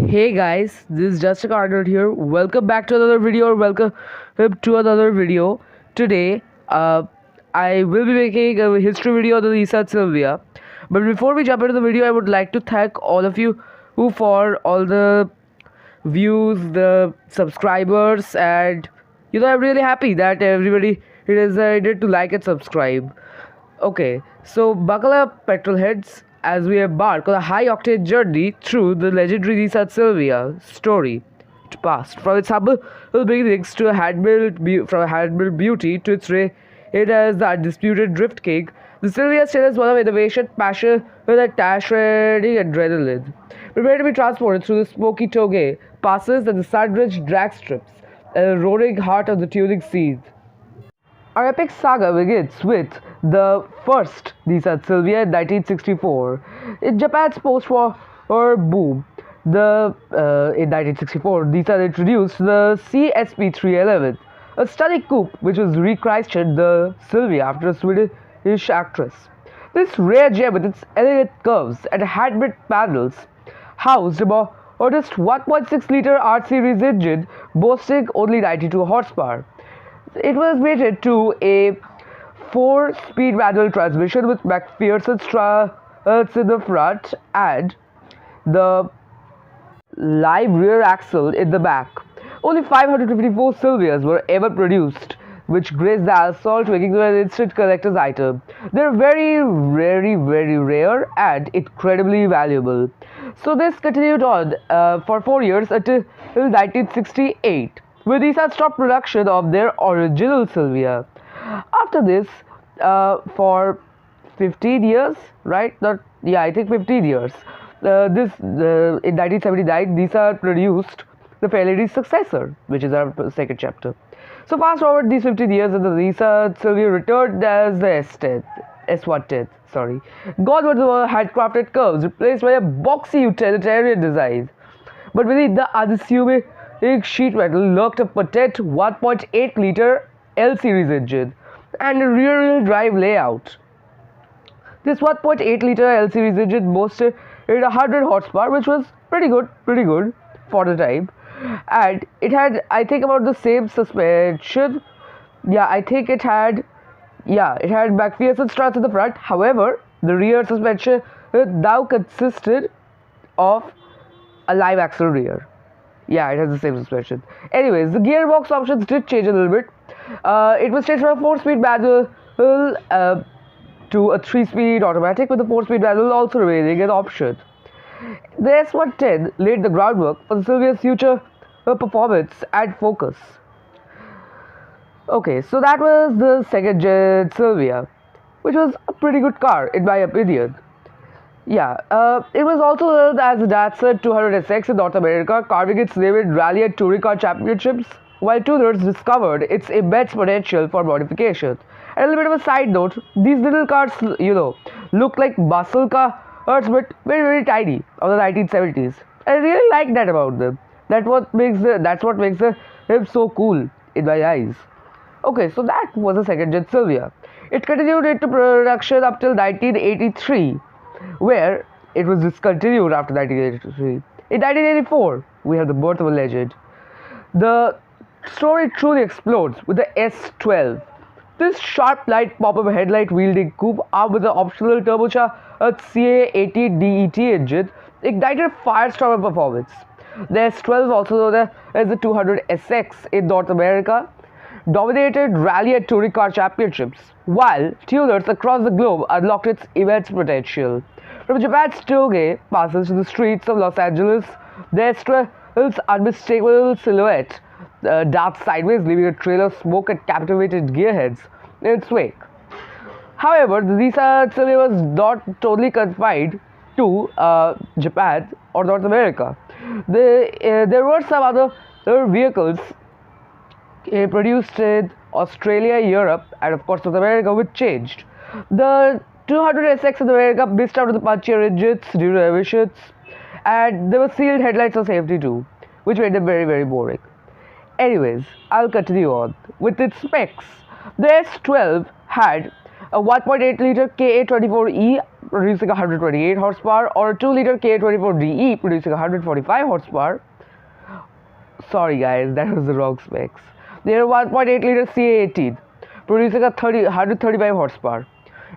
Hey guys, this is just a Cardinal here. Welcome back to another video, or welcome to another video. Today, I will be making a history video of the Nissan Silvia. But before we jump into the video, I would like to thank all of you who for all the views, the subscribers, and I'm really happy that everybody decided to like and subscribe. Okay, so buckle up, petrol heads, as we embark on a high-octane journey through the legendary Nissan Silvia story. It passed from its humble beginnings to a from a hand-built beauty to its it as the undisputed drift king. The Silvia still is one of innovation, passion, with a dash-ready adrenaline. Prepare to be transported through the smoky Toge passes and the sun-drenched drag strips, and the roaring heart of the tuning scene. Our epic saga begins with the first Nissan Silvia in 1964. In Japan's post-war boom, in 1964, Nissan introduced the CSP311, a stunning coupe which was rechristened the Silvia after a Swedish actress. This rare gem with its elegant curves and hand-built panels housed a modest 1.6-liter R-Series engine boasting only 92 horsepower. It was mated to a 4-speed manual transmission with McPherson struts in the front and the live rear axle in the back. Only 554 Silvias were ever produced, which graced the asphalt, making them an instant collector's item. They're very rare and incredibly valuable. So this continued on for 4 years until 1968. When Nissan stopped production of their original Silvia. After this, for 15 years, right? I think 15 years. In 1979, Nissan produced the Fair Lady's successor, which is our second chapter. So fast forward these 15 years, and the Nissan Silvia returned as the S110. Sorry, gone were the handcrafted curves, replaced by a boxy utilitarian design. But beneath the unassuming sheet metal lurked a potent 1.8-liter L-series engine and a rear-wheel drive layout. This 1.8-liter L-series engine boasted 100 horsepower, which was pretty good for the time, and it had, I think, about the same suspension. It had McPherson struts in the front. However, the rear suspension now consisted of a live axle rear. Yeah, it has the same suspension. Anyways, the gearbox options did change a little bit. It was changed from a 4-speed manual to a 3-speed automatic, with the 4-speed manual also remaining an option. The S110 laid the groundwork for the Silvia's future performance and focus. Okay, so that was the second gen Silvia, which was a pretty good car in my opinion. It was also known as the Datsun 200SX in North America, carving its name in rally and touring car championships, while tuners discovered its immense potential for modification. And a little bit of a side note, these little cars, look like muscle cars, but very tiny, of the 1970s. I really like that about them. That's what makes them so cool in my eyes. Okay, so that was the second gen Silvia. It continued into production up till 1983. Where it was discontinued after 1983. In 1984, we have the birth of a legend. The story truly explodes with the S12. This sharp light pop-up headlight wielding coupe armed with the optional turbocharged CA80DET engine ignited firestorm performance. The S12, also known as the 200SX in North America, dominated rally and touring car championships, while tuners across the globe unlocked its immense potential. From Japan's Toge passes to the streets of Los Angeles, the S12's unmistakable silhouette darts sideways, leaving a trail of smoke and captivated gearheads in its wake. However, the Nissan Silvia was not totally confined to Japan or North America. There were some other vehicles produced in Australia, Europe, and of course North America, which changed. The 200SX in America missed out of the punchier engines due to emissions, and there were sealed headlights for safety too, which made them very boring. Anyways, I'll continue on with its specs. The S12 had a 1.8-liter Ka24E producing 128 horsepower, or a 2-liter Ka24DE producing 145 horsepower. Sorry guys, that was the wrong specs. There are 1.8-liter Ca18 producing 135 horsepower,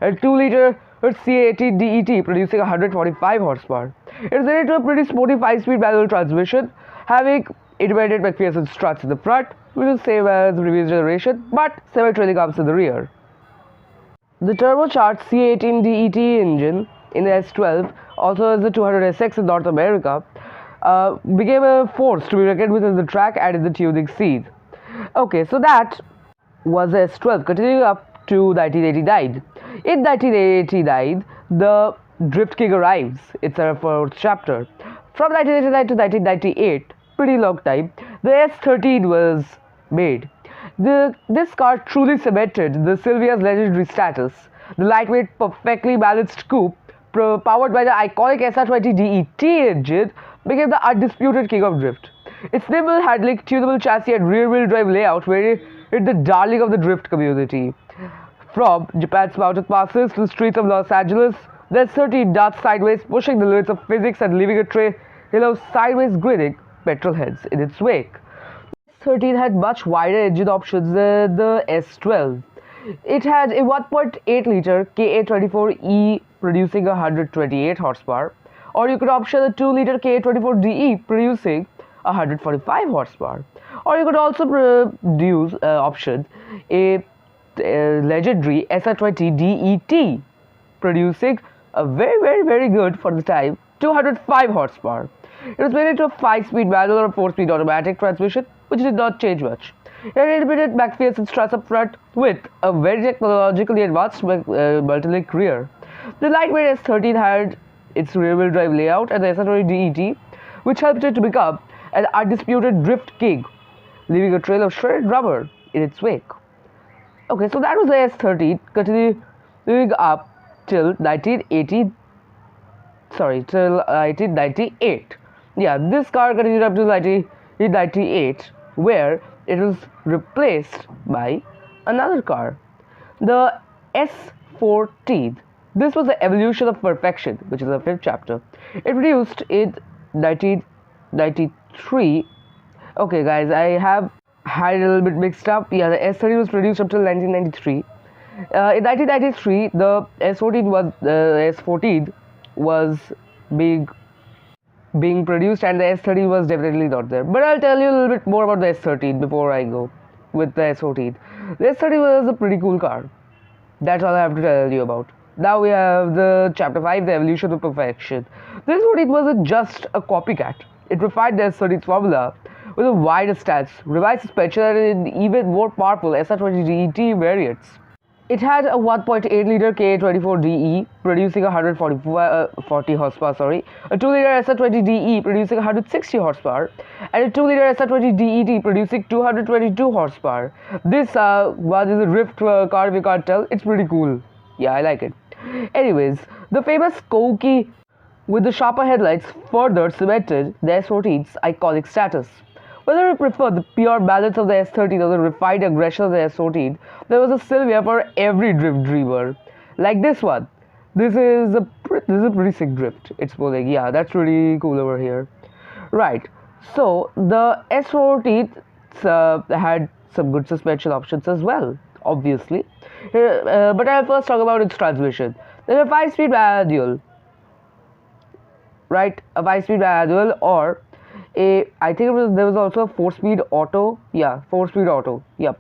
and 2-liter Ca18 DET producing 145 horsepower. It is rated to a pretty sporty 5-speed manual transmission, having independent McPherson struts in the front, which is same as the previous generation, but semi-trailing arms in the rear. The turbocharged Ca18 DET engine in the S12, also as the 200SX in North America, became a force to be reckoned with in the track and in the tuning scene. Okay, so that was the S12, continuing up to 1989. In 1989, the Drift King arrives. It's our fourth chapter. From 1989 to 1998, pretty long time, the S13 was made. This car truly cemented the Silvia's legendary status. The lightweight, perfectly balanced coupe, powered by the iconic SR20 DET engine, became the undisputed king of drift. Its nimble handling, tunable chassis, and rear-wheel drive layout made it the darling of the drift community. From Japan's mountain passes to the streets of Los Angeles, the S13 darts sideways, pushing the limits of physics and leaving a trail of sideways grinning petrol heads in its wake. The S13 had much wider engine options than the S12. It had a 1.8-liter Ka24E producing 128 horsepower, or you could option a 2-liter Ka24DE producing 145 horsepower, or you could also option a legendary SR20 DET producing a very good for the time 205 horsepower. It was made into a 5-speed manual or 4-speed automatic transmission, which did not change much. It had independent McPherson struts up front with a very technologically advanced multi-link rear. The lightweight S13 had its rear-wheel drive layout and the SR20 DET, which helped it to become an undisputed drift king, leaving a trail of shredded rubber in its wake. Okay, so that was the S13, continuing up till 1998. Yeah, this car continued up to 1998, where it was replaced by another car, the S14. This was the evolution of perfection, which is the 5th chapter. It produced in 1993. Okay guys, I have had it a little bit mixed up. Yeah, the S30 was produced up till 1993. In 1993, the S14 was being produced, and the S30 was definitely not there. But I'll tell you a little bit more about the S13 before I go with the S14. The S30 was a pretty cool car. That's all I have to tell you about. Now we have the chapter 5, the evolution of perfection. The S14 wasn't just a copycat. It refined the S30's formula with a wider stance, revised suspension, and even more powerful SR20 DET variants. It had a 1.8-liter Ka24DE producing 140 horsepower, a 2-liter SR20DE producing 160 horsepower, and a 2-liter SR20 DET producing 222 horsepower. This one is a drift car, if you can't tell. It's pretty cool. Yeah, I like it. Anyways, the famous Kouki with the sharper headlights further cemented the S14's iconic status. Whether you prefer the pure balance of the S13 or the refined aggression of the S14, there was a Silvia for every drift dreamer. Like this one. This is a pretty sick drift. It's pulling. Yeah, that's really cool over here. Right. So the S14 had some good suspension options as well, obviously. But I'll first talk about its transmission. There's a 5-speed manual. Right, a 5-speed manual, or I think there was also a 4-speed auto. Yeah, 4-speed auto. Yep.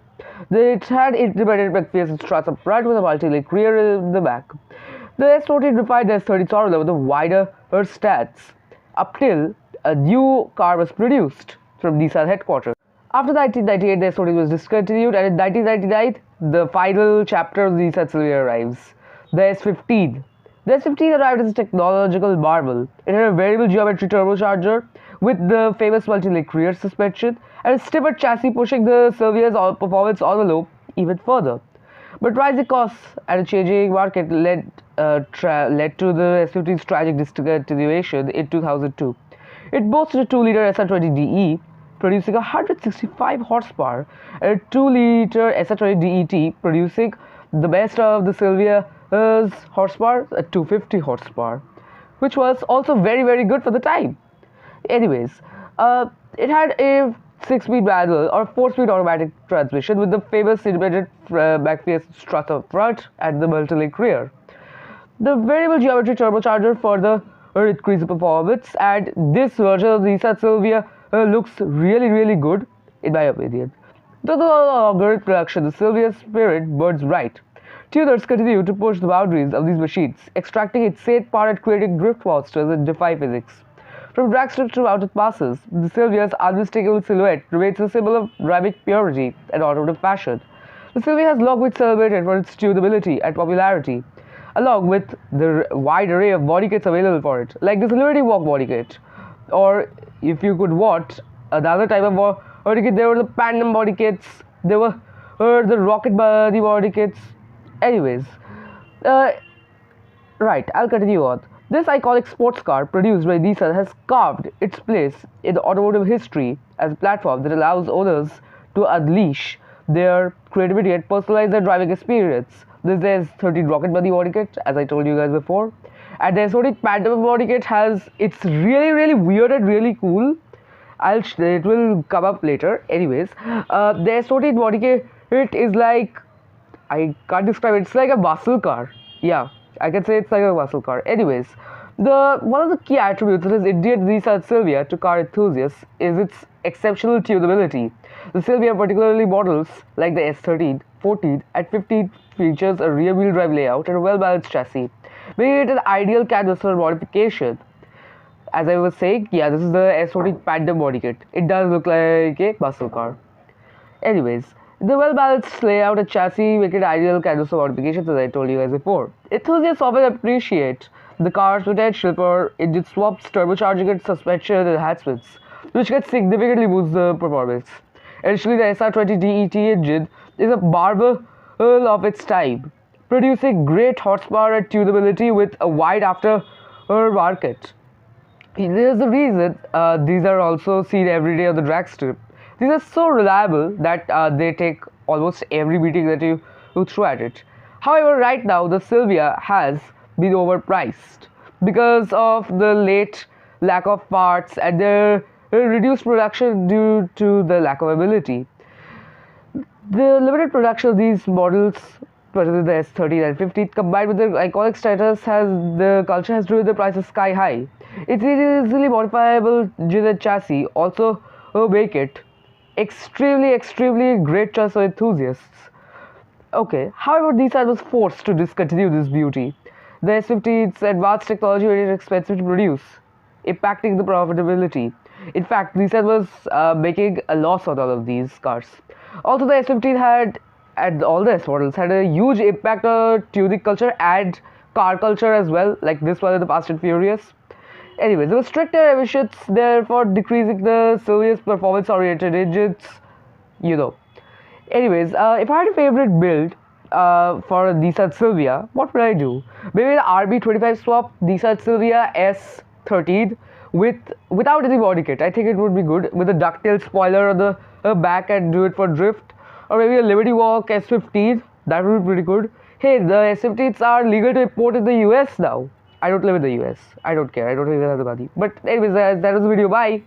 It had independent McPherson struts up front with a multi-link rear in the back. The S14 refined the S30 formula with a wider stance up till a new car was produced from Nissan headquarters. After 1998, the S14 was discontinued, and in 1999, the final chapter of the Nissan Silvia arrives, the S15. The S15 arrived as a technological marvel. It had a variable geometry turbocharger with the famous multi-link rear suspension and a stiffer chassis, pushing the Silvia's performance envelope even further. But rising costs and a changing market led to the S15's tragic discontinuation in 2002. It boasted a 2-liter SR20DE producing 165 horsepower and a 2-liter SR20 DET producing The best of the Silvia's horsepower, 250 horsepower, which was also very good for the time. Anyways, it had a 6-speed manual or 4-speed automatic transmission with the famous independent back-face strut up front and the multi-link rear. The variable geometry turbocharger for the increased performance, and this version of the Nissan Silvia looks really good in my opinion. Though no longer in production, the Silvia's spirit burns bright. Tuners continue to push the boundaries of these machines, extracting insane power and creating drift monsters that defy physics. From drag strips to mountain passes, the Silvia's unmistakable silhouette remains a symbol of driving purity and automotive passion. The Silvia has long been celebrated for its tunability and popularity, along with the wide array of body kits available for it, like this Liberty Walk body kit. Or if you could want another type of body kit, there were the Pandem body kits, there were the Rocket body kits. Anyways, right, I'll continue on. This iconic sports car produced by Nissan has carved its place in the automotive history as a platform that allows owners to unleash their creativity and personalize their driving experience. This is the S13 Rocket body kit, as I told you guys before. And the S14 Phantom body kit it's really weird and really cool. It will come up later. Anyways, the S14 body kit is like, I can't describe it. It's like a muscle car. Yeah, I can say it's like a muscle car. Anyways, one of the key attributes that has endeared Nissan Silvia to car enthusiasts is its exceptional tunability. The Silvia, particularly models like the S13, 14, and 15, features a rear-wheel drive layout and a well-balanced chassis, making it an ideal canvas for modification. As I was saying, yeah, this is the S14 Phantom body kit. It does look like a muscle car. Anyways, the well-balanced layout and chassis make it ideal canvas for modifications, as I told you guys before. Enthusiasts often appreciate the car's potential for engine swaps, turbocharging, and suspension enhancements, which can significantly boost the performance. Additionally, the SR20 DET engine is a marvel of its time, producing great horsepower and tunability with a wide aftermarket. There's the reason these are also seen every day on the drag strip. These are so reliable that they take almost every beating that you throw at it. However, right now the Silvia has been overpriced because of the late lack of parts and the reduced production due to the lack of ability. The limited production of these models, particularly the S13 and 15, combined with their iconic status, the culture has driven the prices sky high. Its easily modifiable engine and chassis also make it extremely great choice for enthusiasts. Okay, however, Nissan was forced to discontinue this beauty. The S15's advanced technology made it expensive to produce, impacting the profitability. In fact, Nissan was making a loss on all of these cars. Also, the S15 and all the S models had a huge impact on tuning culture and car culture as well, like this one in the Fast and Furious. Anyways, there were stricter emissions, therefore decreasing the Silvia's performance-oriented engines, you know. Anyways, if I had a favorite build for a Nissan Silvia, what would I do? Maybe the RB25 swap Nissan Silvia S13 without any body kit. I think it would be good with a ducktail spoiler on the back and do it for drift. Or maybe a Liberty Walk S15, that would be pretty good. Hey, the S15s are legal to import in the US now. I don't live in the US. I don't care. I don't even have the money. But anyways, that was the video. Bye.